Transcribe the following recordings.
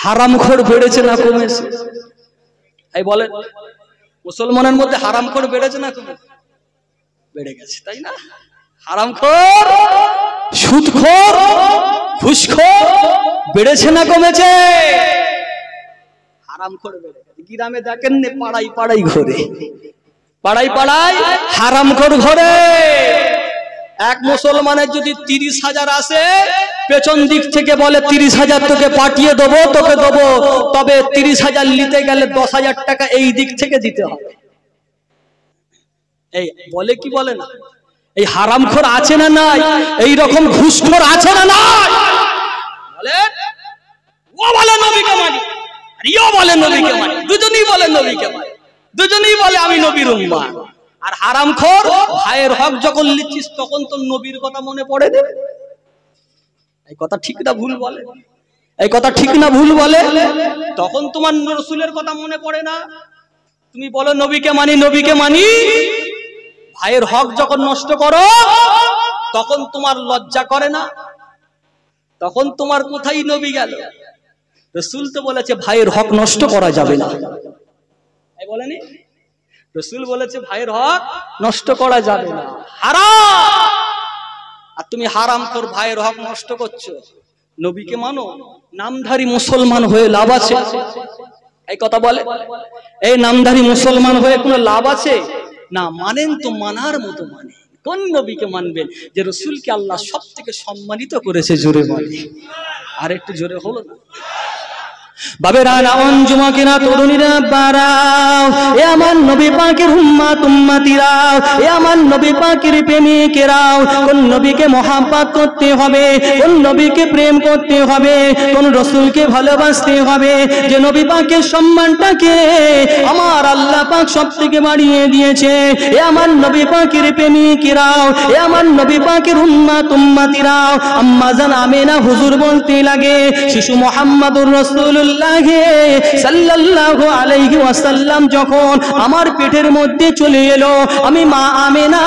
হারামখোর বেড়েছে না কমেছে? এই বলেন, মুসলমানের মধ্যে হারামখোর বেড়েছে না কমেছে? বেড়ে গেছে, তাই না? হারামখোর, সুদখোর, ঘুষখোর বেড়েছে না কমেছে? হারামখোর বেড়ে গেছে। গ্রামে দেখেন না, পাড়াই পাড়াই ঘোরে, পাড়াই পাড়াই হারামখোর ঘোরে। এক মুসলমানের যদি 30,000 আসে, পেছন দিক থেকে বলে 30,000 তোকে পাঠিয়ে দেবো, তোকে দেবো, তবে 30,000 নিতে গেলে 10,000 টাকা এই দিক থেকে দিতে হবে। এই বলে কি বলে না? এই হারামখোর আছে না নাই? এই রকম ঘুষখোর আছে না নাই? বলে ও বলে নবীকে মানি, আর ইও বলে নবীকে মানি, দুজনেই বলে নবীকে মানি, দুজনেই বলে আমি নবীর উম্মাহ। আর হারামখোর ভাইয়ের হক যখন লিচ্ছিস তখন তো নবীর কথা মনে পড়ে দে। এই কথা ঠিক না ভুল বলে? এই কথা ঠিক না ভুল বলে? তখন তোমার রাসূলের কথা মনে পড়ে না? তুমি বলো নবীকে মানি, নবীকে মানি, ভাইয়ের হক যখন নষ্ট করো তখন তোমার লজ্জা করে না? তখন তোমার কোথায় নবী গেল? রাসূল তো বলেছে ভাইয়ের হক নষ্ট করা যাবে না, এই বলেনি? রাসূল বলেছে ভাইয়ের হক নষ্ট করা যাবে না, হারাম। আর তুমি হারামখোর ভাইয়ের হক নষ্ট করছো। নবীকে মানো, নামধারী মুসলমান হয়ে লাভ আছে? এই কথা বলে, এই নামধারী মুসলমান হয়ে কোনো লাভ আছে? না। মানেন তো মানার মতো মানে। কোন নবীকে মানবেন? যে রাসূলকে আল্লাহ সবথেকে সম্মানিত করেছে। জোরে বলে, আর একটু জোরে হলো না? বাবেরা, নাওয়ান, যুবকেরা, তরুণীরা, বারাও, এ আমার নবী পাকের উম্মত উম্মতিরা, এ আমার নবী পাকের প্রেমিকেরাও, কোন নবীকে মহব্বত করতে হবে, কোন নবীকে প্রেম করতে হবে, কোন রাসূলকে ভালোবাসতে হবে, যে নবী পাকের সম্মানটাকে আমার আল্লাহ পাক সবথেকে বাড়িয়ে দিয়েছে। এ আমার নবী পাকের প্রেমিকেরাও, এ আমার নবী পাকের উম্মত উম্মতিরাও, আম্মা জান আমেনা হুজুর বলতে লাগে, শিশু মুহাম্মদুর রাসূলুল্লাহ সাল্লাল্লাহু আলাইহি ওয়াসাল্লাম যখন আমার পেটের মধ্যে চলে এলো, আমি মা আমেনা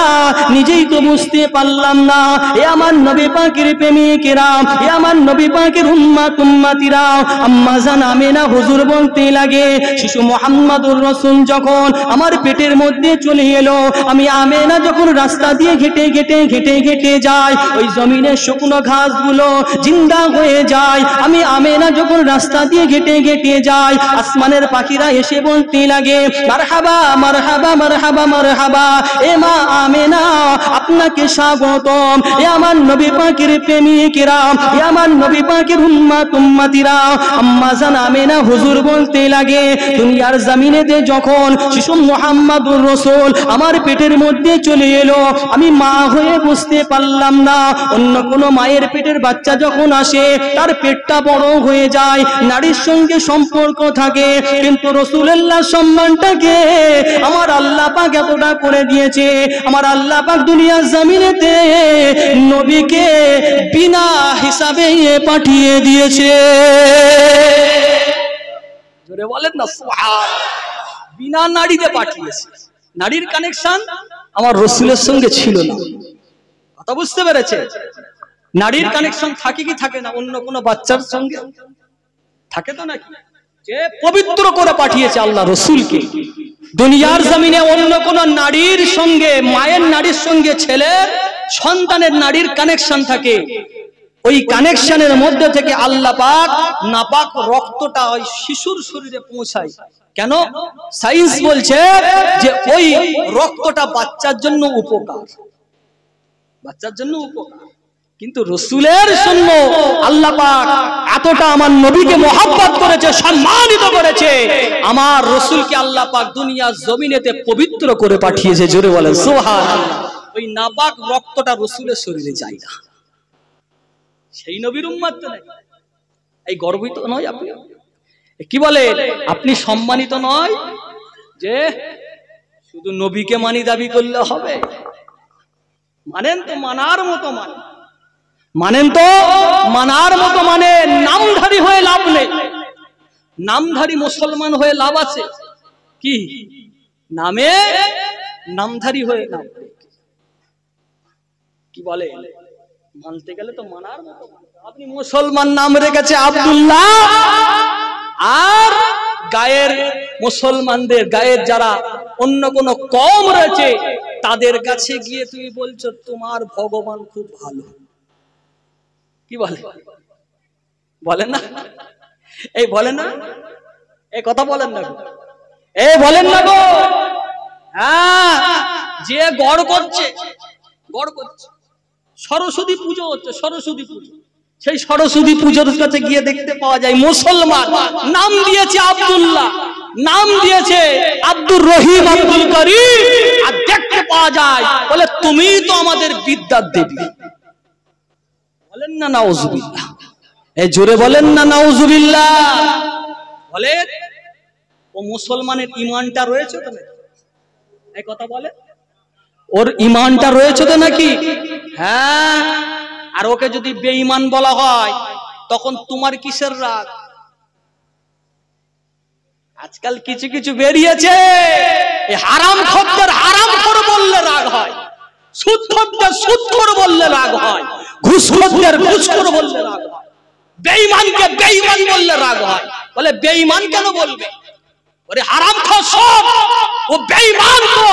নিজেই তো বুঝতে পারলাম না। এ আমার নবী পাকের প্রেমিকেরা, এ আমার নবী পাকের উম্মত উম্মতিরা, আম্মা জান আমেনা হুজুর বলতে লাগে, শিশু মুহাম্মদুর রাসূল যখন আমার পেটের মধ্যে চলে এলো, আমি আমেনা যখন রাস্তা দিয়ে হেঁটে যায়, ওই জমিনের শুকনো ঘাসগুলো জিন্দা হয়ে যায়। আমি আমেনা যখন রাস্তা দিয়ে হেঁটে যায়, আসমানের পাখিরা এসে বলতে লাগে মারহাবা মারহাবা মারহাবা মারহাবা, এ মা আমেনা আপনাকে স্বাগতম। এ আমার নবী পাকের প্রেমিকেরা, এ আমার নবী পাকের উম্মত উম্মতিরা, আম্মা জান আমেনা হুজুর বলতে লাগে, দুনিয়ার জমিনেতে যখন শিশু মুহাম্মদুর রাসূল আমার পেটের মধ্যে চলে এলো, আমি মা হয়ে বুঝতে পারলাম না। অন্য কোন মায়ের পেটের বাচ্চা যখন আসে তার পেটটা বড় হয়ে যায়, নারীর সঙ্গে সম্পর্ক থাকে, কিন্তু রাসূলুল্লাহ সম্মানটাকে আমার আল্লাহ পাক এতটা করে দিয়েছে। আমার আল্লাহ পাক দুনিয়ার জমিনেতে নবীকে বিনা হিসাবে পাঠিয়ে দিয়েছে। জোরে বলেন না সুবহানাল্লাহ। বিনা নারীতে পাঠিয়েছে। নারীর কানেকশন আমার রাসূলের সঙ্গে ছিল না। কথা বুঝতে পেরেছে? নারীর কানেকশন থাকে কি থাকে না? অন্য কোন বাচ্চার সঙ্গে থাকে তো নাকি? যে পবিত্র করে পাঠিয়েছে আল্লাহ রাসূলকে দুনিয়ার জমিনে। অন্য কোন নারীর সঙ্গে, মায়ের নারীর সঙ্গে ছেলের সন্তানের নারীর কানেকশন থাকে, ওই কানেকশনের মধ্যে থেকে আল্লাহ পাক নাপাক রক্তটা ওই শিশুর শরীরে পৌঁছায়। কেন? সায়েন্স বলছে যে ওই রক্তটা বাচ্চার জন্য উপকার, বাচ্চার জন্য উপকার। কিন্তু রাসূলের জন্য আল্লাহ পাক এতটা আমার নবীকে মহব্বত করেছে, সম্মানিত করেছে, আমার রাসূলকে আল্লাহ পাক দুনিয়ার জমিনেতে পবিত্র করে পাঠিয়েছে। জোরে বলেন সুবহানাল্লাহ। ওই নাপাক রক্তটা রাসূলের শরীরে যায় না। সেই নবীর উম্মত তো নাকি? এই গর্বিত নয় আপনি? কি বলে আপনি সম্মানিত নয় যে শুধু নবীকে মানি দাবি করলে হবে? মানেন তো মানার মতো মানে, মানেন তো মানার মতো মানে। নামধারী হয়ে লাভ নেই। নামধারী মুসলমান হয়ে লাভ আছে কি? নামে নামধারী হয়ে লাভ নেই। কি বলে? মানতে গেলে তো মানার মতো। আপনি মুসলমান নাম রেখেছে আব্দুল্লাহ, গায়ের মুসলমানদের গায়ের যারা অন্য কোন কম রয়েছে তাদের কাছে গিয়ে তুমি বলছো তোমার ভগবান খুব ভালো, কি বলে? বলেন না? এই বলেন না? এই কথা বলেন না? এই বলেন না গো? হ্যাঁ, যে গড় করছে সরস্বতী পুজো হচ্ছে, সরস্বতী পুজো, সেই সরস্বতী পুজোর কাছে গিয়ে দেখতে পাওয়া যায় মুসলমান নাম দিয়েছে আব্দুল্লাহ, নাম দিয়েছে আব্দুর রহিম, আব্দুল করিম, আর দেখতে পাওয়া যায় বলে তুমি তো আমাদের বিদ্যার দেবী। বলেন না নাউজুবিল্লাহ? এই জোরে বলেন না নাউজুবিল্লাহ? বলে ও মুসলমানের ঈমানটা রয়েছে তো নাকি? এই কথা বলে ওর ঈমানটা রয়েছে তো নাকি? হ্যাঁ। আর ওকে যদি বেঈমান বলা হয় তখন তোমার কিসের রাগ? আজকাল কিছু কিছু বেরিয়েছে, এই হারামখোরদের হারামখোর বললে রাগ হয়, সুদখোরদের সুদখোর বললে রাগ হয়, ঘুষখোরদের ঘুষখোর বললে রাগ হয়, বেঈমানকে বেঈমান বললে রাগ হয়। বলে বেঈমান কেন বলবে? ওরে হারামখোর সব, ও বেঈমান তো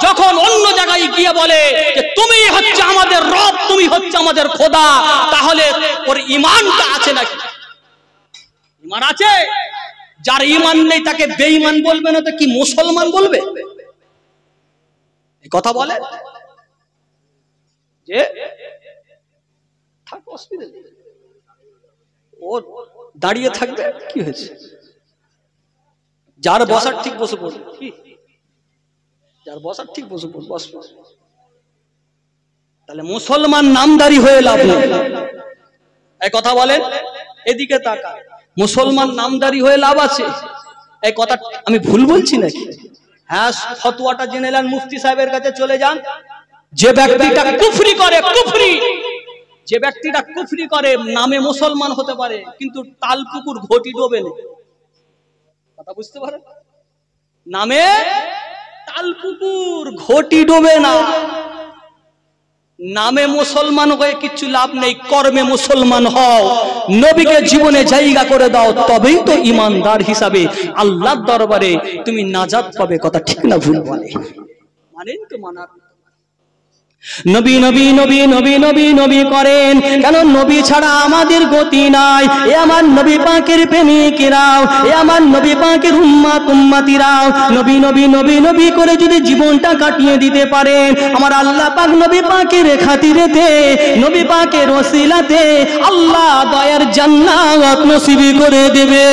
যখন অন্য জায়গায় গিয়ে বলে যে তুমি হচ্ছে আমাদের রব, তুমি হচ্ছে আমাদের খোদা, তাহলে ওর ঈমানটা আছে নাকি? ঈমান আছে? যার ঈমান নেই তাকে বেঈমান বলবে না তো কি মুসলমান বলবে? এই কথা বলে যে থাক, অসুবিধা নেই, ও দাঁড়িয়ে থাকবে, কি হয়েছে? যার বসার ঠিক বসে পড়বে, কি যার বসার ঠিক বসে পড়বে, বস। তাহলে মুসলমান নামদারি হয়ে লাভ নেই। এই কথা বলেন, এদিকে তাকা, মুসলমান নামদারি হয়ে লাভ আছে? এই কথা আমি ভুল বলছি নাকি? হ্যাঁ, ফতোয়াটা জেনে নেন, মুফতি সাহেবের কাছে চলে যান। যে ব্যক্তিটা কুফরি করে, কুফরি, যে ব্যক্তিটা কুফরি করে নামে মুসলমান হতে পারে কিন্তু তাল পুকুর ঘটি ডোবে না। কথা বুঝতে পারেন? নামে তাল পুকুর ঘটি ডোবে না। নামে মুসলমান হয়ে কিছু লাভ নেই, কর্মে মুসলমান হও, নবীকে জীবনে জায়গা করে দাও, তবেই তো ইমানদার হিসাবে আল্লাহর দরবারে তুমি নাজাত পাবে। কথা ঠিক না ভুল বলে? মানেন তো? মানার নবী নবী নবী নবী নবী নবী করেন কেন? নবী ছাড়া আমাদের গতি নাই। এ আমার নবী পাকের প্রেমিকেরাও, এ আমার নবী পাকের উম্মাত উম্মাতিরাও নবী নবী নবী নবী করে যদি জীবনটা কাটিয়ে দিতে পারেন, আমার আল্লাহ পাক নবী পাকের খাতিরেতে, নবী পাকের ওসিলাতে আল্লাহ দয়ার জান্নাত নসিব করে দেবে।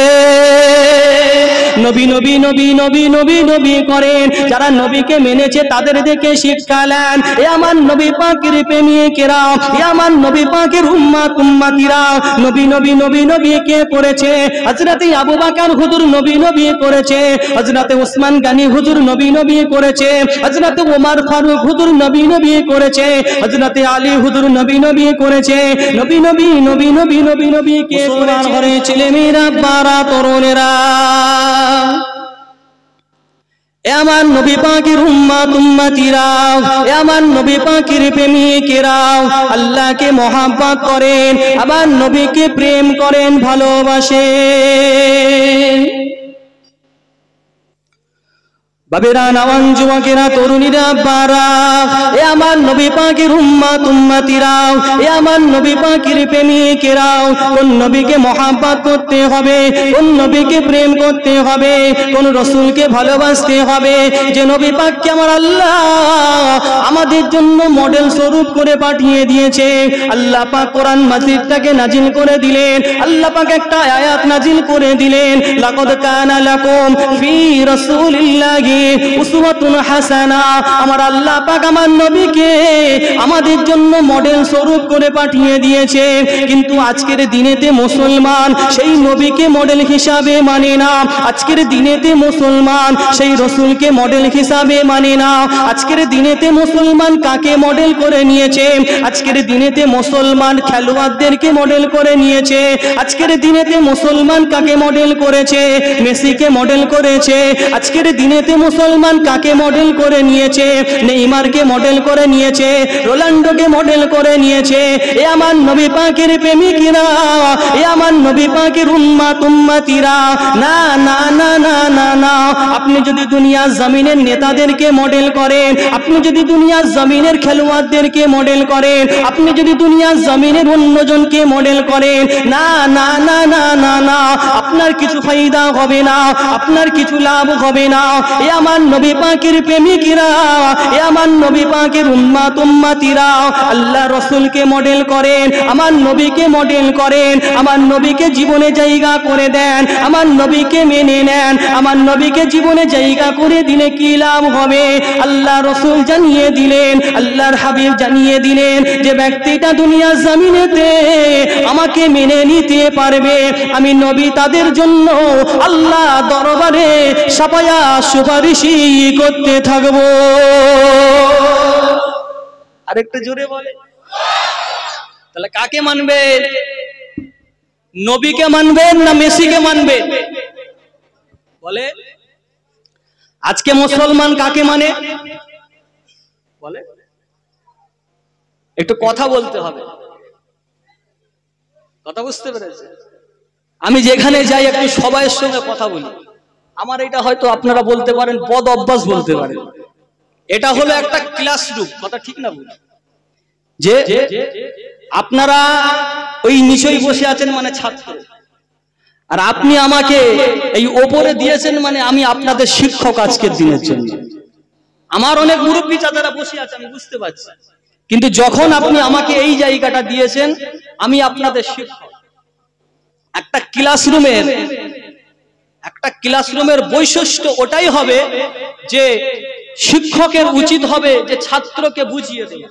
নবী নবী নবী নবী নবী নবী করেন যারা নবীকে মেনেছে তাদের দেখে শিক্ষা নেন। এ আমার নবী পাকের প্রেমিকেরা, এ আমার নবী পাকের উম্মাত উম্মাতিরা নবী নবী নবী নবী কে করেছে? হযরতে আবু বকর হুজুর নবী নবী করেছে, হযরতে ওসমান গনি হুজুর নবী নবী করেছে, হযরতে ওমর ফারুক হুজুর নবী নবী করেছে, হযরতে আলী হুজুর নবী নবী করেছে। নবী নবী নবী নবী নবী নবী কে করেছে? ঘরে ছেলেমেয়েরা, বারা, তরুণেরা, এ আমার নবী পাকের উম্মাত উম্মাতিরা, এ আমার নবী পাকের প্রেমিকেরা আল্লাহকে মহব্বত করেন, আবার নবীকে প্রেম করেন, ভালোবাসেন। বাবেরা, নওয়ান যুবকেরা, তরুণীরা, বারা, এ আমার নবী পাকের উম্মাত উম্মাতিরা, এ আমার নবী পাকের প্রেমিকেরা, কোন নবীকে মহব্বত করতে হবে, কোন নবীকে প্রেম করতে হবে, কোন রাসূলকে ভালোবাসতে হবে, যে নবী পাককে আমার আল্লাহ আমাদের জন্য মডেল স্বরূপ করে পাঠিয়ে দিয়েছে। আল্লাহ পাক কোরআন মাজিদটাকে নাজিল করে দিলেন, আল্লাহ পাক একটা আয়াত নাজিল করে দিলেন, লাকাদ কানা লাকুম ফি রাসূলিল্লাহি উসওয়াতুন হাসানা। আমার আল্লাহ পাক আমার নবীকে আমাদের জন্য মডেল স্বরূপ করে পাঠিয়ে দিয়েছে, কিন্তু আজকের দিনেতে মুসলমান সেই নবীকে মডেল হিসাবে মানে না, আজকের দিনেতে মুসলমান সেই রাসূলকে মডেল হিসাবে মানে না। আজকের দিনেতে মুসলমান কাকে মডেল করে নিয়েছে? আজকের দিনেতে মুসলমান খেলোয়াড়দেরকে মডেল করে নিয়েছে। আজকের দিনেতে মুসলমান কাকে মডেল করেছে? মেসিকে মডেল করেছে। আজকের দিনেতে মুসলমান কাকে মডেল করে নিয়েছে? নেইমারকে মডেল করে নিয়েছে, রোনাল্ডোকে মডেল করে নিয়েছে। এ আমার নবী পাকের প্রেমিকরা, এ আমার নবী পাকের উম্মতিরা, না না না না না না। আপনি যদি দুনিয়ার জমিনের নেতাদেরকে মডেল করেন, আপনি যদি দুনিয়ার জমিনের খেলোয়াড়দেরকে মডেল করেন, আপনি যদি দুনিয়ার জমিনের অন্যজনকে মডেল করেন, না না না না না না, আপনার কিছু ফায়দা হবে না, আপনার কিছু লাভ হবে না। এ আমার নবী পাকের প্রেমিকরা, এ আমার নবী পাকের উম্মতিরা আল্লাহ রাসূলকে মডেল করেন, আমার নবীকে মডেল করেন, আমার নবীকে জীবনে জায়গা করে দেন, আমার নবীকে মেনে নেন। আমার নবীকে জীবনে জায়গা করে দিলে কি লাভ হবে? আল্লাহ রাসূল জানিয়ে দিলেন, আল্লাহর হাবিব জানিয়ে দিলেন যে ব্যক্তিটা দুনিয়ার জমিনেতে আমাকে মেনে নিতে পারবে, আমি নবী তাদের জন্য আল্লাহ দরবারে সাফায়া সুপারিশি করতে থাকবো। আরেকটু জোরে বলে। তাহলে কাকে মানবেন? নবীকে মানবেন না মেসিকে মানবেন? বলে। আজকে মুসলমান কাকে মানে? বলে। একটু কথা বলতে হবে, কথা বুঝতে পেরেছে? আমি যেখানে যাই একটু সবাইয়ের সঙ্গে কথা বলি। আমার এটা হয়তো আপনারা বলতে পারেন বদ অভ্যাস, বলতে পারেন। এটা হলো একটা ক্লাসরুম, কথা ঠিক না? বলি যে আপনারা ওই নিচেই বসে আছেন মানে ছাত্র, আর আপনি আমাকে এই ওপরে দিয়েছেন মানে আমি আপনাদের শিক্ষক আজকের দিনের জন্য। আমার অনেক মুরব্বী চাচারা বসে আছে, আমি বুঝতে পারছি, কিন্তু যখন আপনি আমাকে এই জায়গাটা দিয়েছেন আমি আপনাদের শিক্ষক। একটা ক্লাসরুমের বৈশিষ্ট্য ওটাই হবে যে শিক্ষকের উচিত হবে যে ছাত্রকে বুঝিয়ে দেওয়া,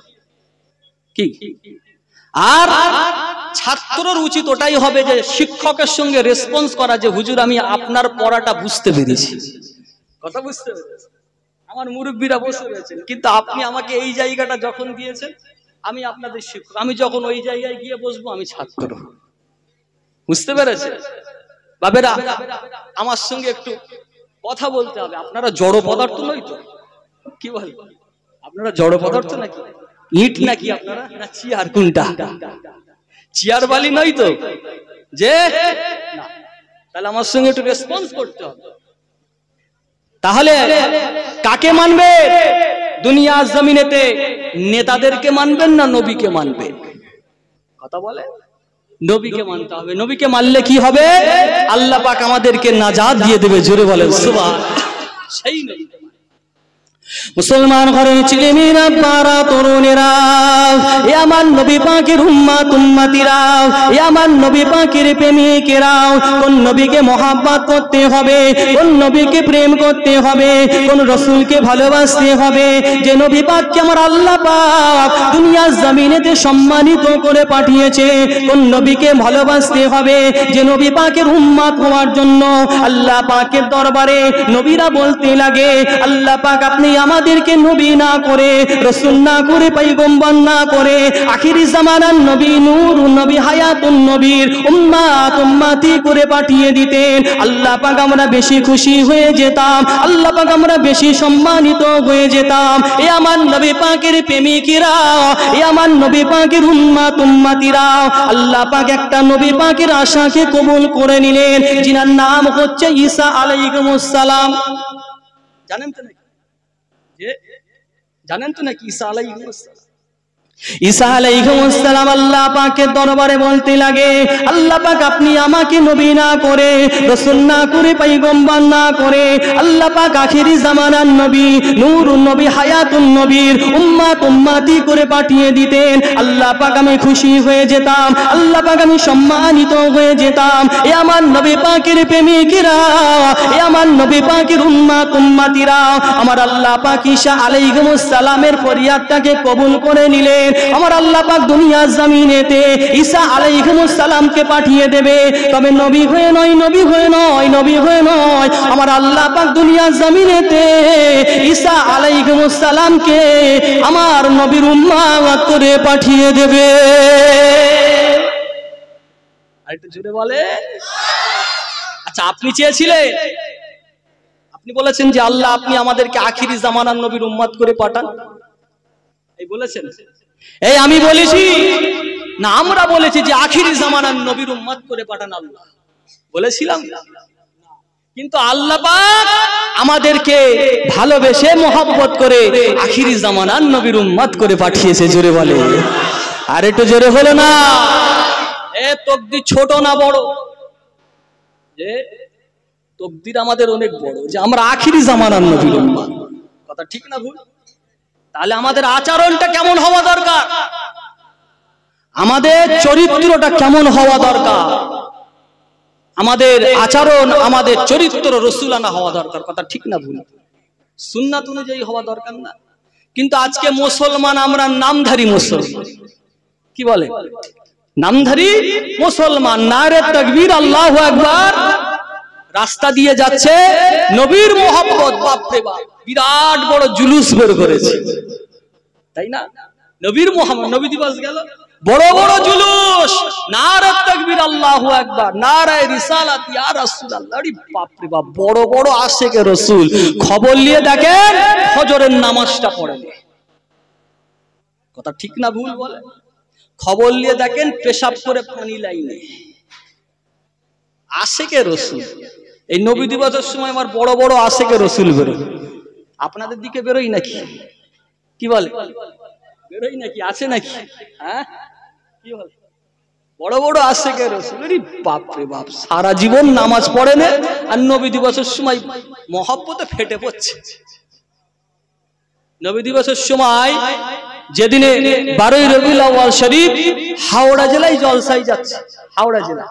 কি? আর ছাত্রর উচিত ওটাই হবে যে শিক্ষকের সঙ্গে রেসপন্স করা, যে হুজুর আমি আপনার পড়াটা বুঝতে পেরেছি। কথা বুঝতে পেরেছি? আমার মুরব্বীরা বসে রয়েছেন, কিন্তু আপনি আমাকে এই জায়গাটা যখন দিয়েছেন আমি আপনাদের শিক্ষক, আমি যখন ওই জায়গায় গিয়ে বসবো আমি ছাত্র। বুঝতে পেরেছে বাবেরা? আমার সঙ্গে একটু কথা বলতে হবে। আপনারা জড় পদার্থ নয় তো? কি বল, আপনারা জড় পদার্থ নাকি? ইট নাকি আপনারা? না চেয়ার? কোনটা? চেয়ার বালি নয় তো যে? তাহলে আমার সঙ্গে একটু রেসপন্স করতে হবে। তাহলে কাকে মানবে দুনিয়ার জমিনেতে? নেতাদেরকে মানবেন না নবীকে মানবেন? কথা বলে। নবীকে মানতে হবে। নবীকে মানলে কি হবে? আল্লাহ পাক আমাদেরকে নাজাত দিয়ে দেবে। জোরে বলেন সুবহানাল্লাহ। সেই নবী। মুসলমান ঘরের ছেলেমেয়েরা, পাড়া তরুণেরা, এ আমার নবী পাকের উম্মতিরা, এ আমার নবী পাকের প্রেমিকেরা, কোন নবীকে মহব্বত করতে হবে, কোন নবীকে প্রেম করতে হবে, কোন রাসূলকে ভালোবাসতে হবে, যে নবী পাককে আমার আল্লাহ পাক দুনিয়ার জমিনেতে সম্মানিত করে পাঠিয়েছে। কোন নবীকে ভালোবাসতে হবে, যে নবী পাকের উম্মত হওয়ার জন্য আল্লাহ পাকের দরবারে নবীরা বলতে লাগে, আল্লাহ পাক আপনি আমাদেরকে নবী না করে, রাসূল না করে, পয়গম্বর না করে আখিরি জামানার নবী, নূর নবী, হায়াতুন নবীর উম্মতি করে পাঠিয়ে দিতেন। আল্লাহ পাক আমরা বেশি খুশি হয়ে যেতাম, আল্লাহ পাক আমরা বেশি সম্মানিত হয়ে যেতাম। এ আমার নবী পাকের প্রেমিকেরা, এ আমার নবী পাকের উম্মতিরা, আল্লাহ পাক একটা নবী পাকের আশাকে কবুল করে নিলেন, যিনার নাম হচ্ছে ঈসা আলাইহিস সালাম। জানেন তো নাকি? জানেন তো নাকি ঈসা আলাইহিস সালাম? ঈসা আলাইহিস সালাম আল্লাহ পাকের দরবারে বলতে লাগে, আল্লাহ পাক আপনি আমাকে নবী না করে, রাসূল না করে, পয়গম্বর না করে আল্লাহ পাক আখিরি জামানার নবী, নূরুন নবী, হায়াতুন নবীর উম্মতি করে পাঠিয়ে দিতেন। আল্লাহ পাক আমি খুশি হয়ে যেতাম, আল্লাহ পাক আমি সম্মানিত হয়ে যেতাম। এ আমার নবী পাকের প্রেমিকেরা, এ আমার নবী পাকের উম্মতিরা, আমার আল্লাহ পাক ঈসা আলাইহিস সালামের ফরিয়াদটাকে কবুল করে নিলেন। আমার আল্লাহ পাক দুনিয়ার জমিনেতে ঈসা আলাইহিস সালামকে পাঠিয়ে দেবে, তবে নবী হয়ে নয়, নবী হয়ে নয়, নবী হয়ে নয়, আমার আল্লাহ পাক দুনিয়ার জমিনেতে ঈসা আলাইহিস সালামকে আমার নবীর উম্মত করে পাঠিয়ে দেবে। আরেকটু জোরে বলে। আচ্ছা আপনি চেয়েছিলেন? আপনি বলেছেন যে আল্লাহ আপনি আমাদেরকে আখিরি জামানার নবীর উম্মত করে পাঠান, এই বলেছেন? এই আমি বলেছি না আমরা বলেছি যে আখিরি জামানার নবীর উম্মত করে পাঠান আল্লাহ, বলেছিলাম? কিন্তু আল্লাহ পাক আমাদেরকে ভালোবেসে মোহাব্বত করে আখিরি জামানার নবীর উম্মত করে পাঠিয়েছে। জোরে বলে, আর একটু জোরে হলো না? এ তকদির ছোট না বড়? যে তকদির আমাদের অনেক বড়, যে আমরা আখিরি জামানার নবীর উম্মত। কথা ঠিক না ভুল? তাহলে আমাদের আচরণটা কেমন হওয়া দরকার, আমাদের চরিত্রটা কেমন হওয়া দরকার, আমাদের আচরণ আমাদের চরিত্র রসুলানা হওয়া দরকার। কথা ঠিক না ভুল? সুন্নাত অনুযায়ী হওয়া দরকার না? কিন্তু আজকে মুসলমান আমরা নামধারী মুসলমান, কি বলে? নামধারী মুসলমান। নারে তাকবীর, আল্লাহু আকবার। রাস্তা দিয়ে যাচ্ছে নবীর মোহাব্বত, বাপরে বাপ বিরাট বড় জুলুস বের করেছে, তাই না? নবীর মোহাম্মদ, নবী দিবস গেল, বড় বড় জুলুস, নারে তাকবীর, আল্লাহু আকবার, নারে রিসালাত ইয়া রাসূলুল্লাহ। আরে বাপ রে বাপ, বড় বড় আশিকে রাসূল। খবর নিয়ে দেখেন ফজরের নামাজটা পড়ে না। কথা ঠিক না ভুল বলে? খবর নিয়ে দেখেন পেশাব করে পানি লাইনে। আশিকে রাসূল। এই নবী দিবসের সময় আমার বড় বড় আশিকে রাসূল বেরোয়। আপনাদের দিকে বেরোয় নাকি? কি বলে? বেরোয় নাকি? আছে নাকি? হ্যাঁ, কি বলে? বড় বড় আশিকে রাসূল। আরে বাপ রে বাপ, সারা জীবন নামাজ পড়ে না আর নবী দিবসের সময় মহব্বতে ফেটে পড়ছে। নবী দিবসের সময় যেদিনে 12ই রবিউল আউয়াল শরীফ, হাওড়া জেলায় জলসায় যাচ্ছে, হাওড়া জেলা।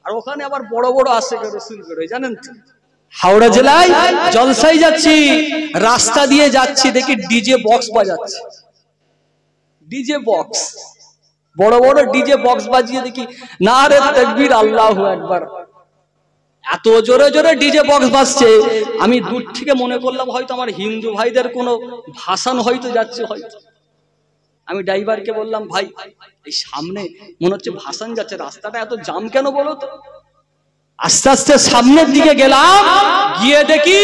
আর ওখানে আবার বড় বড় আশিকে রাসূল বেরোয়, জানেন তো? হাওড়া জেলায় জলসায় যাচ্ছি, রাস্তা দিয়ে যাচ্ছি, দেখি ডিজে বক্স বাজাচ্ছে। ডিজে বক্স, বড় বড় ডিজে বক্স বাজিয়ে দেখি নারে তাকবীর, আল্লাহু আকবার। এত জোরে জোরে ডিজে বক্স বাজছে, আমি দূর থেকে মনে করলাম হয়তো আমার হিন্দু ভাইদের কোনো ভাষণ হয়তো যাচ্ছে। হয়তো আমি ড্রাইভারকে বললাম, ভাই এই সামনে মনে হচ্ছে ভাষণ যাচ্ছে, রাস্তাটা এত জাম কেন বলো তো? আস্তে আস্তে সামনের দিকে গেলাম, গিয়ে দেখি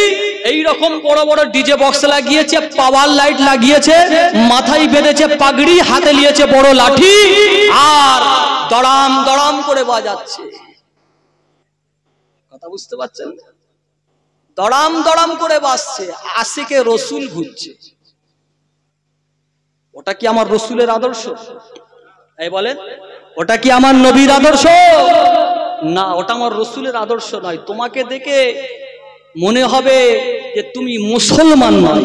এইরকম বড় বড় ডিজে বক্স লাগিয়েছে, পাওয়ার লাইট লাগিয়েছে, মাথায় বেঁধেছে পাগড়ি, হাতে নিয়েছে বড় লাঠি, আর দড়াম দড়াম করে বাজাচ্ছে। কথা বুঝতে পারছেন? দড়াম দড়াম করে বাজছে, আশিকে রাসূল ঘুরছে। ওটা কি আমার রাসূলের আদর্শ? এই বলেন, ওটা কি আমার নবীর আদর্শ? না, ওটা আমার রাসূলের আদর্শ নয়। তোমাকে দেখে মনে হবে যে তুমি মুসলমান নয়,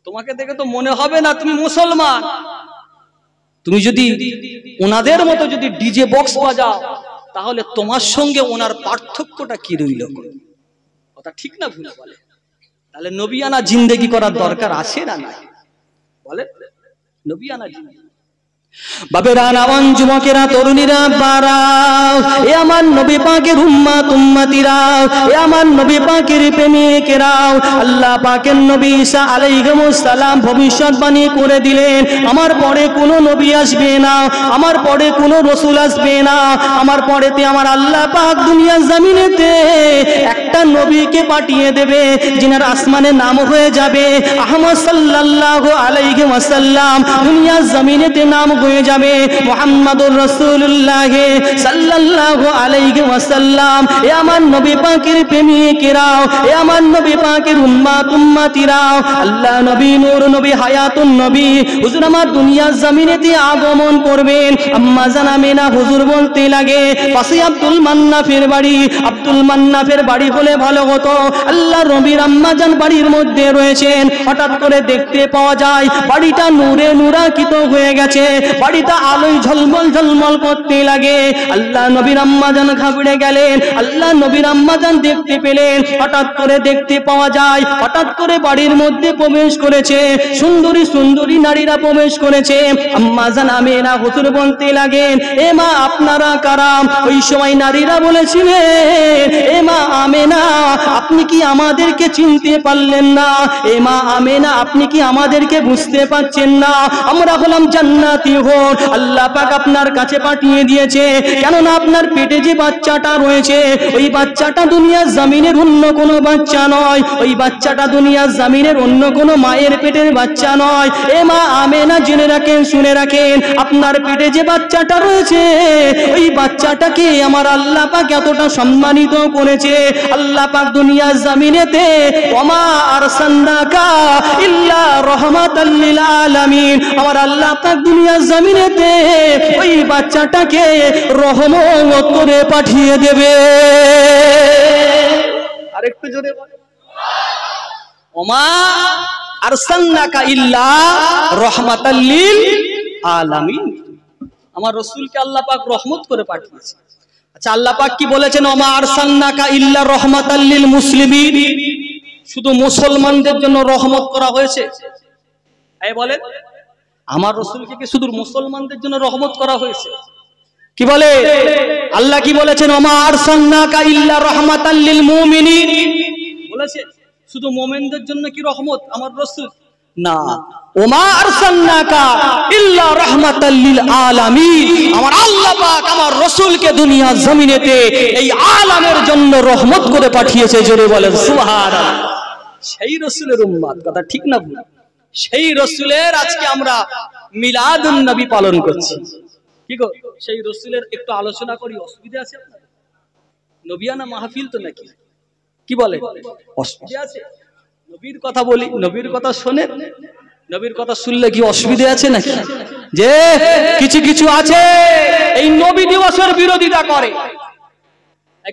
তোমাকে দেখে তো মনে হবে না তুমি মুসলমান। তুমি যদি ওনাদের মতো যদি ডিজে বক্স বাজাও, তাহলে তোমার সঙ্গে ওনার পার্থক্যটা কি রইল? কথা ঠিক না ভুল বলে? তাহলে নবিয়ানা জিন্দেগি করার দরকার আছে না নাই? বলে নবিয়ানা জিন্দেগি। বাবেরা, নওয়ান যুবকেরা, তরুণীরা, বারাও, এ আমার নবী পাকের উম্মত উম্মতিরা, এ আমার নবী পাকের প্রেমিকেরা, আল্লাহ পাকের নবী ঈসা আলাইহিস সালাম ভবিষ্যৎবাণী করে দিলেন, আমার পরে কোনো নবী আসবে না, আমার পরে কোনো রাসূল আসবে না, আমার পরেতে আমার আল্লাহ পাক দুনিয়ার জমিনেতে একটা নবীকে পাঠিয়ে দেবে, যিনার আসমানে নাম হয়ে যাবে আহমদ সাল্লাল্লাহু আলাইহি ওয়াসাল্লাম। দুনিয়ার জমিনেতে নাম হয়ে যাবে মুহাম্মাদুর রাসূলুল্লাহ সাল্লাল্লাহু আলাইহি ওয়াসাল্লাম। এ আমার নবী পাকের প্রেমিকেরা, এ আমার নবী পাকের উম্মত উম্মতিরা, আল্লাহ নবী নূর নবী হায়াতুন নবী হুজুর আমার দুনিয়ার জমিনেতে আগমন করবেন। আম্মা জান আমিনা হুজুর বলতে লাগে, পাশে আব্দুল মান্নাফের বাড়ি, আব্দুল মান্নাফের বাড়ি হলে ভালো হতো। আল্লাহ নবীর আম্মা জান বাড়ির মধ্যে রয়েছেন, হঠাৎ করে দেখতে পাওয়া যায় বাড়িটা নূরে নূরাকিত হয়ে গেছে, বাড়িটা আলোয় ঝলমল ঝলমল করতে লাগে। আল্লাহ নবীর আম্মা জান ঘাবড়ে গেলেন, আল্লাহ নবীর আম্মা জান দেখতে পেলেন, হঠাৎ করে দেখতে পাওয়া যায় হঠাৎ করে বাড়ির মধ্যে প্রবেশ করেছে সুন্দরী সুন্দরী নারীরা প্রবেশ করেছে। আম্মা জান আমিনা হুজুর বলতে লাগেন, এ মা আপনারা কারা? ওই সময় নারীরা বলেছিলেন, এ মা আমেনা আপনি কি আমাদেরকে চিনতে পারলেন না? এ মা আমেনা আপনি কি আমাদেরকে বুঝতে পারছেন না? আমরা হলাম জান্নাতি রাজি হন, আল্লাহ পাক আপনার কাছে পাঠিয়ে দিয়েছে। কেননা আপনার পেটে যে বাচ্চাটা রয়েছে ওই বাচ্চাটা দুনিয়ার জমিনের অন্য কোনো বাচ্চা নয়, ওই বাচ্চাটা দুনিয়ার জমিনের অন্য কোনো মায়ের পেটের বাচ্চা নয়। এ মা আমেনা জেনে রাখেন, শুনে রাখেন, আপনার পেটে যে বাচ্চাটা রয়েছে ওই বাচ্চাটাকে আমার আল্লাহ পাক এতটা সম্মানিত করেছে। আল্লাহ পাক দুনিয়ার জমিনেতে ওমা আরসালনাকা ইল্লা রাহমাতাল লিল আলামিন, আমার আল্লাহ পাক দুনিয়ার জমিনেতে ওই বাচ্চাটাকে রহমত করে পাঠিয়ে দেবে। আরেকটু জোরে বলেন, ওমা আরসালনাকা ইল্লা রাহমাতাল লিল আলামিন, আমার রাসূলকে আল্লাহ পাক রহমত করে পাঠিয়েছে। আচ্ছা, আল্লাহ পাক কি বলেছেন? ওমা আরসালনাকা ইল্লা রাহমাতাল লিল মুসলিমিন, শুধু মুসলমানদের জন্য রহমত করা হয়েছে? এই বলেন, আমার রাসূলকে কি শুধু মুসলমানদের জন্য রহমত করা হয়েছে? কি বলে আল্লাহ? কি বলেছেন? ওমা আরসালনাকা ইল্লা রাহমাতাল লিল মুমিনিন, বলেছে শুধু মুমিনদের জন্য কি রহমত আমার রাসূল? না, ওমা আরসালনাকা ইল্লা রাহমাতাল লিল আলামিন, আমার আল্লাহ পাক আমার রাসূলকে দুনিয়ার জমিনেতে এই আলামের জন্য রহমত করে পাঠিয়েছে। জোরে বলেন সুবহানাল্লাহ। সেই রাসূলের উম্মত, কথা ঠিক না ভুল? সেই রাসূলের আজকে আমরা মিলাদুন নবী পালন করছি। কি গো, সেই রাসূলের একটু আলোচনা করি, অসুবিধা আছে আপনার? নবিয়ানা মাহফিল তো নাকি, কি বলে, অসুবিধা আছে? নবীর কথা বলি, নবীর কথা শোনেন, নবীর কথা শুনলে কি অসুবিধা আছে নাকি? যে কিছু কিছু আছে এই নবী দিবসের বিরোধিতা করে,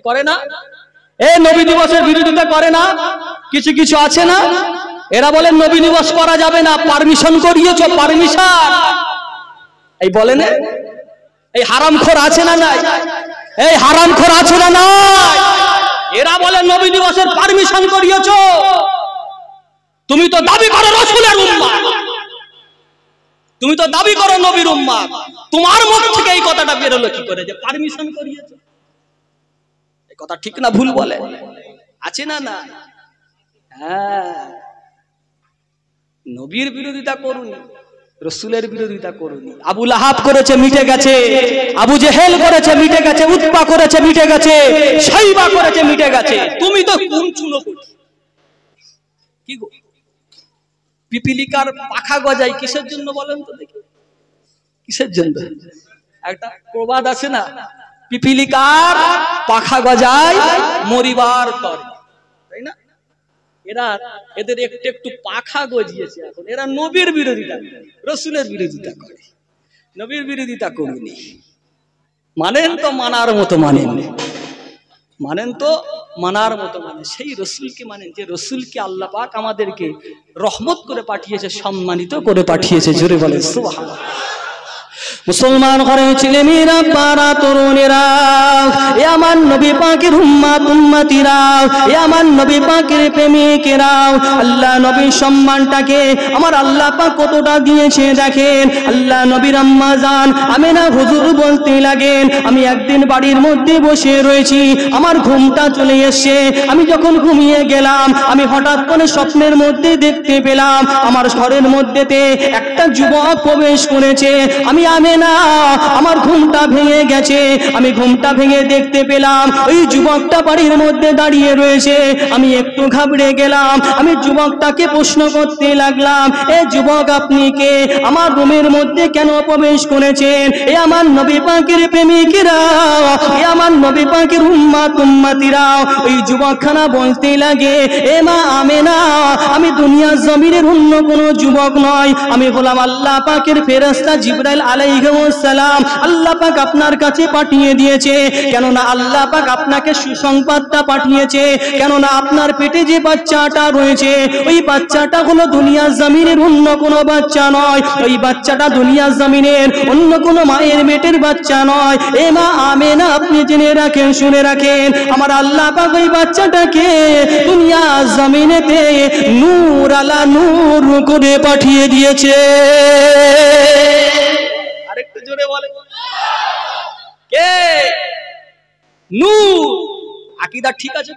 করে না? এই নবী দিবসের বিরোধিতা করে না? কিছু কিছু আছে না, এরা বলে নবী দিবস করা যাবে না, পারমিশন করিয়েছো, পারমিশন। এই বলে না, এই হারামখোর আছে না নাই? এই হারামখোর আছে না নাই? এরা বলে নবী দিবসের পারমিশন করিয়েছো। তুমি তো দাবি করো রাসূলের উম্মত, তুমি তো দাবি করো নবীর উম্মত, তোমার মুখ থেকে এই কথাটা বের হলো কি করে যে পারমিশন করিয়েছো? এই কথা ঠিক না ভুল বলে? আছে না না? হ্যাঁ, নবীর বিরোধিতা করুন, রাসূলের বিরোধিতা করুন। আবু লাহাব করেছে, মিটে গেছে। আবু জেহেল করেছে, মিটে গেছে। উতবা করেছে, মিটে গেছে। শাইবা করেছে, মিটে গেছে। তুমি তো কোন চুনো করছো? কি গো, পিপিলিকার পাখা গজাই কিসের জন্য বলেন তো দেখি? কিসের জন্য? একটা প্রবাদ আছে না, পিপিলিকার পাখা গজায় মরিবার তরে, তাই না? এরা এদের একটু একটু পাখা গজিয়েছে, এখন এরা নবীর বিরোধিতা করে, রাসূলের বিরোধিতা করে। নবীর বিরোধিতা করুনি, মানেন তো মানার মতো মানেন, মানেন তো মানার মতো মানেন, সেই রাসূলকে মানেন যে রাসূলকে আল্লাহ পাক আমাদেরকে রহমত করে পাঠিয়েছে, সম্মানিত করে পাঠিয়েছে। জোরে বলেন সুবহানাল্লাহ। মুসলমান ঘরের ছেলেমেয়েরা, পাড়া তরুণেরা, এ আমার নবী পাকের উম্মত উম্মতিরা, এ আমার নবী পাকের প্রেমিকেরা, আল্লাহ নবীর সম্মানটাকে আমার আল্লাহ পাক কতটা দিয়েছে দেখেন। আল্লাহ নবীর আম্মা জান আমেনা হুজুর বলতে লাগেন, আমি একদিন বাড়ির মধ্যে বসে রয়েছি, আমার ঘুমটা চলে এসছে। আমি যখন ঘুমিয়ে গেলাম, আমি হঠাৎ করে স্বপ্নের মধ্যে দেখতে পেলাম আমার ঘরের মধ্যেতে একটা যুবক প্রবেশ করেছে। আমি আমেনা, আমার ঘুমটা ভেঙে গেছে। আমি ঘুমটা ভেঙে দেখতে পেলাম ওই যুবকটা বাড়ির মধ্যে দাঁড়িয়ে রয়েছে। আমি একটু ঘাবড়ে গেলাম। আমি যুবকটাকে প্রশ্ন করতে লাগলাম, এ যুবক আপনি কে? আমার রুমের মধ্যে কেন প্রবেশ করেছেন? এ আমার নবী পাকের প্রেমিকেরা, এ আমার নবী পাকের উম্মত উম্মতিরা। ওই যুবকখানা বলতে লাগে, এ মা আমেনা, আমি দুনিয়ার জমিনের অন্য কোনো যুবক নয়, আমি হলাম আল্লাহ পাকের ফেরেশতা জিবরাইল আলাইহিস সালাম। আল্লাহ পাক আপনার কাছে পাঠিয়ে দিয়েছে, কেননা আল্লাহ পাক আপনাকে সুসংবাদটা পাঠিয়েছে। কেননা আপনার পেটে যে বাচ্চাটা রয়েছে ওই বাচ্চাটা হলো দুনিয়ার জমিনের অন্য কোনো বাচ্চা নয়, ওই বাচ্চাটা দুনিয়ার জমিনের অন্য কোনো মায়ের পেটের বাচ্চা নয়। এ মা আমেনা, আপনি জেনে রাখেন, শুনে রাখেন, আমার আল্লাহ পাক ওই বাচ্চাটাকে দুনিয়ার জমিনেতে নূর আলা নূর করে পাঠিয়ে দিয়েছে। আরেকটু জোরে বলে, কে? নূর। আকীদা ঠিক আছে?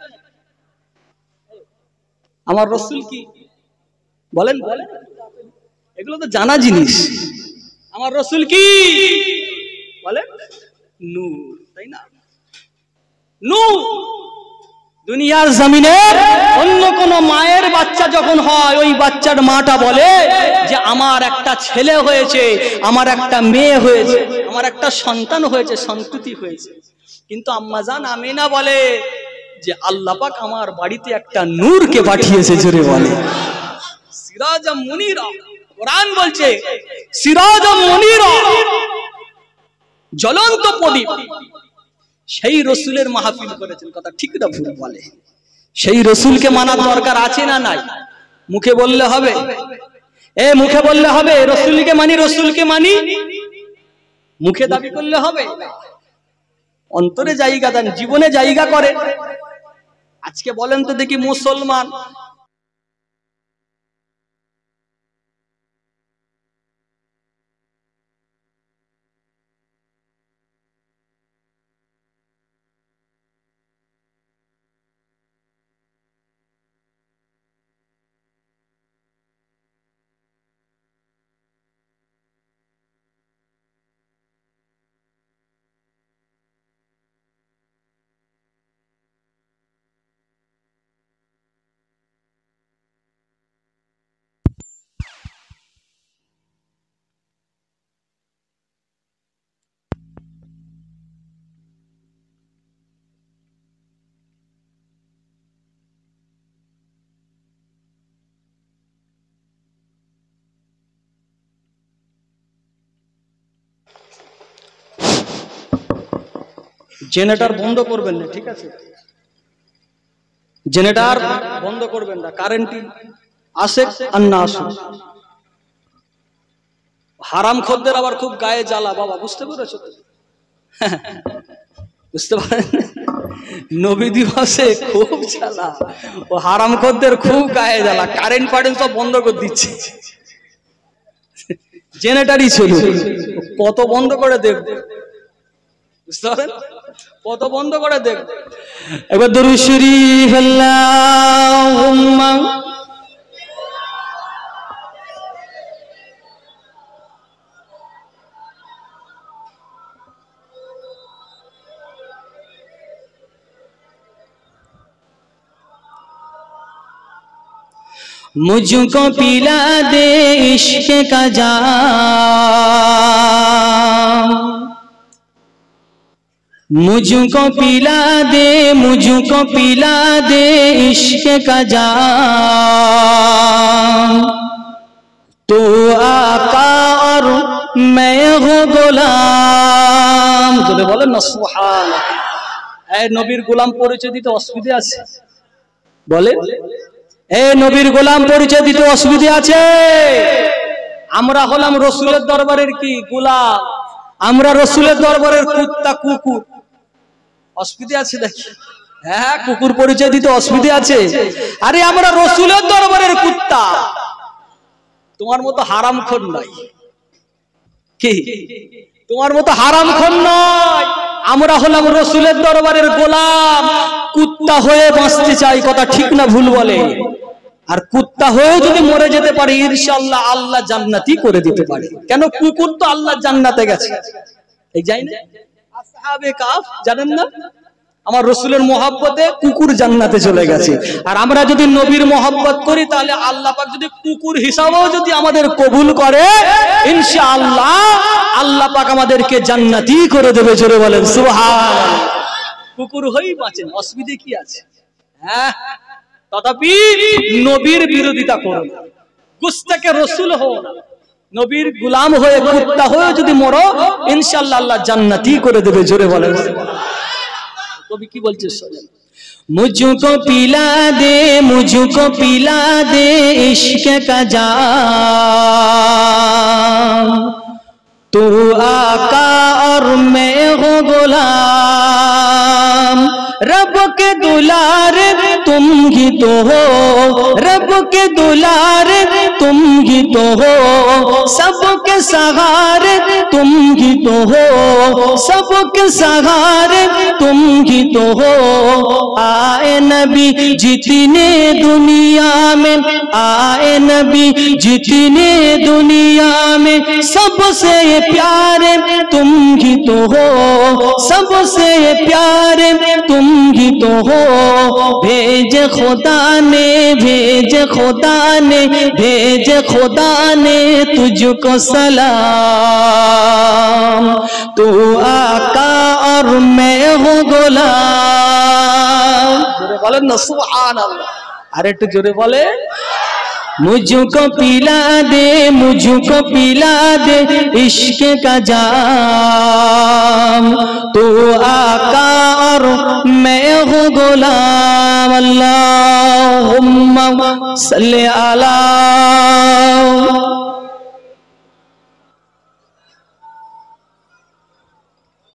আমার রাসূল কি বলেন? বলেন, এগুলো তো জানা জিনিস। আমার রসুল কি বলে? নূর, তাই না? নূর। দুনিয়ার জমিনে অন্য কোন মায়ের বাচ্চা যখন হয়, ওই বাচ্চার মাটা বলে যে আমার একটা ছেলে হয়েছে, আমার একটা মেয়ে হয়েছে, আমার একটা সন্তান হয়েছে, সন্ততি হয়েছে। কিন্তু আম্মা জান আমিনা বলে যে আল্লাহ পাক আমার বাড়িতে একটা নূরকে পাঠিয়েছে। জোরে বলে সিরাজাম মুনীরা। কোরআন বলছে সিরাজাম মুনীরা, জ্বলন্ত প্রদীপ। সেই রসুলের মাহফিল করেছেন, কথা ঠিক না ভুল বলে? সেই রসুলকে মানার দরকার আছে না নাই? মুখে বললে হবে? মুখে বললে হবে রসুলকে মানি, রসুলকে মানি, মুখে দাবি করলে হবে? অন্তরে জায়গা দেন, জীবনে জায়গা করে। আজকে বলেন তো দেখি, মুসলমান জেনারেটর বন্ধ করবেন না, ঠিক আছে? জেনারেটর বন্ধ করবেন না, কারেন্ট আসে আর না আসুক। হারাম খদ্দের আবার খুব গায়ে জ্বালা বাবা, বুঝতে পেরেছো? বুঝতে পারেন? নবী দিবসে খুব জ্বালা, ও হারাম খদ্দের খুব গায়ে জ্বালা। কারেন্ট ফারেন্ট সব বন্ধ করে দিচ্ছে, জেনারেটরই ছিল। কত বন্ধ করে দেখবে, বুঝতে পারেন? কত বন্ধ করে দেখ। একবার দরুদ শরীফ আল্লাহুম্মা मुझको पिला दे इश्क का जाम, मुझको पिला दे इश्क का जाम, तू आका और मैं हूँ গোলাম। তোরে বলেন না সুবহানাল্লাহ। এই নবীর গোলাম পরিচয় দিতে অসুবিধা আছে? বলে নবীর গোলাম পরিচয় দিতে অসুবিধা আছে? আমরা হলাম রসুলের দরবারের কি গোলাম, আমরা রসুলের দরবারের কুত্তা, কুকুর। অসুবিধা আছে দেখি? হ্যাঁ, কুকুর পরিচয় দিতে অসুবিধা আছে? আরে আমরা রসুলের দরবারের কুত্তা, তোমার মতো হারামখোর নয়। কি তোমার মতো হারামখোর নয়? আমরা হলাম রসুলের দরবারের গোলাম, কুত্তা হয়ে বাঁচতে চাই, কথা ঠিক না ভুল বলে? আর কুত্তা হয়েও যদি মরে যেতে পারে ইনশাআল্লাহ আল্লাহ জান্নাতি করে দিতে পারে। কেন? কুকুর তো আল্লাহ জান্নাতে গেছে, এই যাই না? আসহাবে কাফ জানেন না? আমার রসুলের মহব্বতে কুকুর জান্নাতে চলে গেছে। আর আমরা যদি নবীর মহব্বত করি, তাহলে আল্লাহ পাক যদি কুকুর হিসাবেও যদি আমাদের কবুল করে, ইনশাআল্লাহ আল্লাহ পাক আমাদেরকে জান্নাতি করে দেবে। জোরে বলেন সুবহানাল্লাহ। কুকুর হয়েই বাঁচেন, অসুবিধা কি আছে? হ্যাঁ, তথাপি নবীর বিরোধিতা করো না, গুস্তাকে রসুল হও না, নবীর গোলাম হয়ে কুত্তা হয়ে যদি মরো, ইনশাআল্লাহ আল্লাহ জান্নাতি করে দেবে। জোরে বলেন। কবি কি বলছে শোনেন, मुझको पिला दे इश्क का जाम, तू आका और मैं हूँ गुलाम, रब के दुलार तुम ही तो हो, रब के दुलारे तुम ही तो हो, सबके सहारे तुम ही तो हो, सबके सहारे तुम ही तो हो। आए नबी जितने दुनिया में, आए नबी जितने दुनिया में, सबसे प्यारे तुम ही तो हो, सबसे प्यारे तुम ही तो हो। भेजे खुदा ने, भेजे खुदा ने, भेजे खुदा ने तुझको सलाम। तू आका और मैं हूँ गुलाम। जोरे बोले ना सुभान अल्लाह। अरे तो जोरे बोले, मुझको पिला दे, मुझको पिला दे इश्क का जाम। तू आका और मैं हूँ गुलाम। अल्लाहुम्मा सल्ली अला